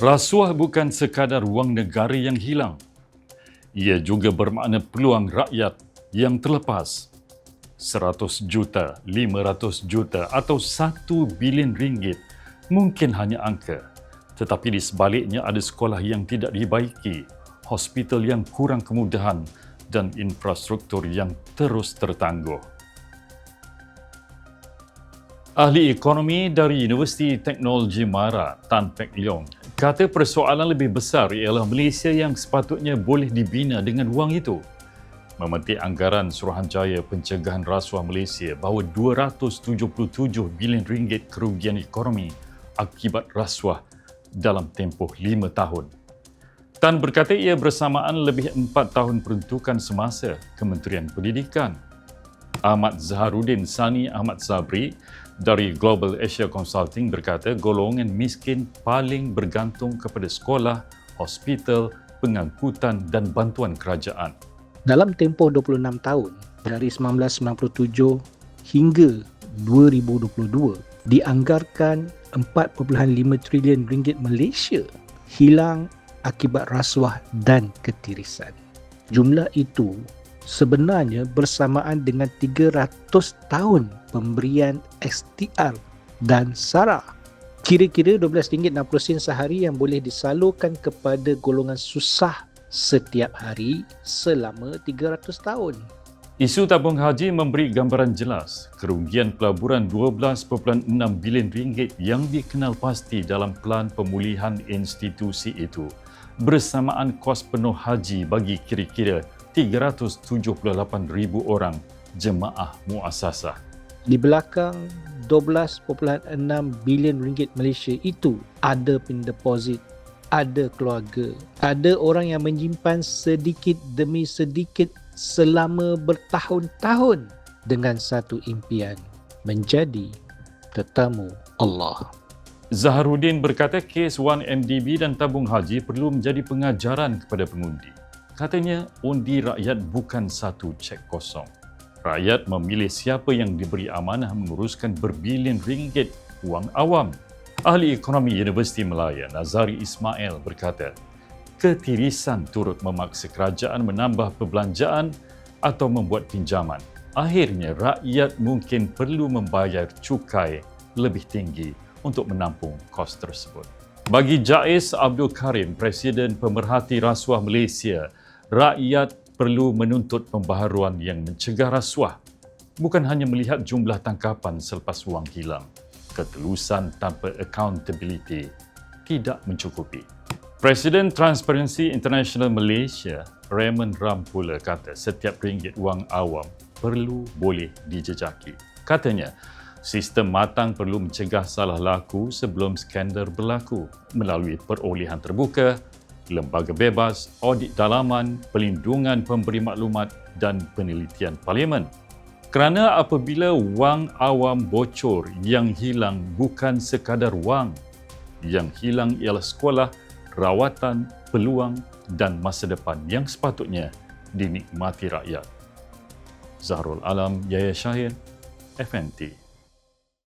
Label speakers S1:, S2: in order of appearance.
S1: Rasuah bukan sekadar wang negara yang hilang. Ia juga bermakna peluang rakyat yang terlepas. 100 juta, 500 juta atau 1 bilion ringgit mungkin hanya angka. Tetapi di sebaliknya ada sekolah yang tidak dibaiki, hospital yang kurang kemudahan dan infrastruktur yang terus tertangguh. Ahli ekonomi dari Universiti Teknologi Mara, Tan Pek Leong, kata persoalan lebih besar ialah Malaysia yang sepatutnya boleh dibina dengan wang itu. Memetik anggaran Suruhanjaya Pencegahan Rasuah Malaysia bahawa 277 bilion ringgit kerugian ekonomi akibat rasuah dalam tempoh 5 tahun. Tan berkata ia bersamaan lebih 4 tahun peruntukan semasa Kementerian Pendidikan. Ahmad Zaharuddin Sani Ahmad Sabri dari Global Asia Consulting berkata golongan miskin paling bergantung kepada sekolah, hospital, pengangkutan dan bantuan kerajaan.
S2: Dalam tempoh 26 tahun, dari 1997 hingga 2022, dianggarkan 4.5 trilion ringgit Malaysia hilang akibat rasuah dan ketirisan. Jumlah itu sebenarnya bersamaan dengan 300 tahun pemberian STR dan SARA. Kira-kira RM12.60 sehari yang boleh disalurkan kepada golongan susah setiap hari selama 300 tahun.
S1: Isu tabung haji memberi gambaran jelas kerugian pelaburan 12.6 bilion ringgit yang dikenal pasti dalam pelan pemulihan institusi itu bersamaan kos penuh haji bagi kira-kira 378,000 orang jemaah muassasah.
S2: Di belakang 12.6 bilion ringgit Malaysia itu ada pendeposit, ada keluarga, ada orang yang menyimpan sedikit demi sedikit selama bertahun-tahun dengan satu impian, menjadi tetamu Allah.
S1: Zaharuddin berkata kes 1MDB dan tabung haji perlu menjadi pengajaran kepada pengundi. Katanya, undi rakyat bukan satu cek kosong. Rakyat memilih siapa yang diberi amanah menguruskan berbilion ringgit wang awam. Ahli ekonomi Universiti Malaya, Nazari Ismail berkata, ketirisan turut memaksa kerajaan menambah perbelanjaan atau membuat pinjaman. Akhirnya, rakyat mungkin perlu membayar cukai lebih tinggi untuk menampung kos tersebut. Bagi Jais Abdul Karim, Presiden Pemerhati Rasuah Malaysia, rakyat perlu menuntut pembaharuan yang mencegah rasuah, bukan hanya melihat jumlah tangkapan selepas wang hilang. Ketelusan tanpa accountability tidak mencukupi. Presiden Transparency International Malaysia, Raymond Ram pula kata setiap ringgit wang awam perlu boleh dijejaki. Katanya, sistem matang perlu mencegah salah laku sebelum skandal berlaku melalui perolehan terbuka, lembaga bebas, audit dalaman, pelindungan pemberi maklumat dan penelitian parlimen. Kerana apabila wang awam bocor, yang hilang bukan sekadar wang. Yang hilang ialah sekolah, rawatan, peluang dan masa depan yang sepatutnya dinikmati rakyat. Zahrul Alam, Yahya Syahir, FNT.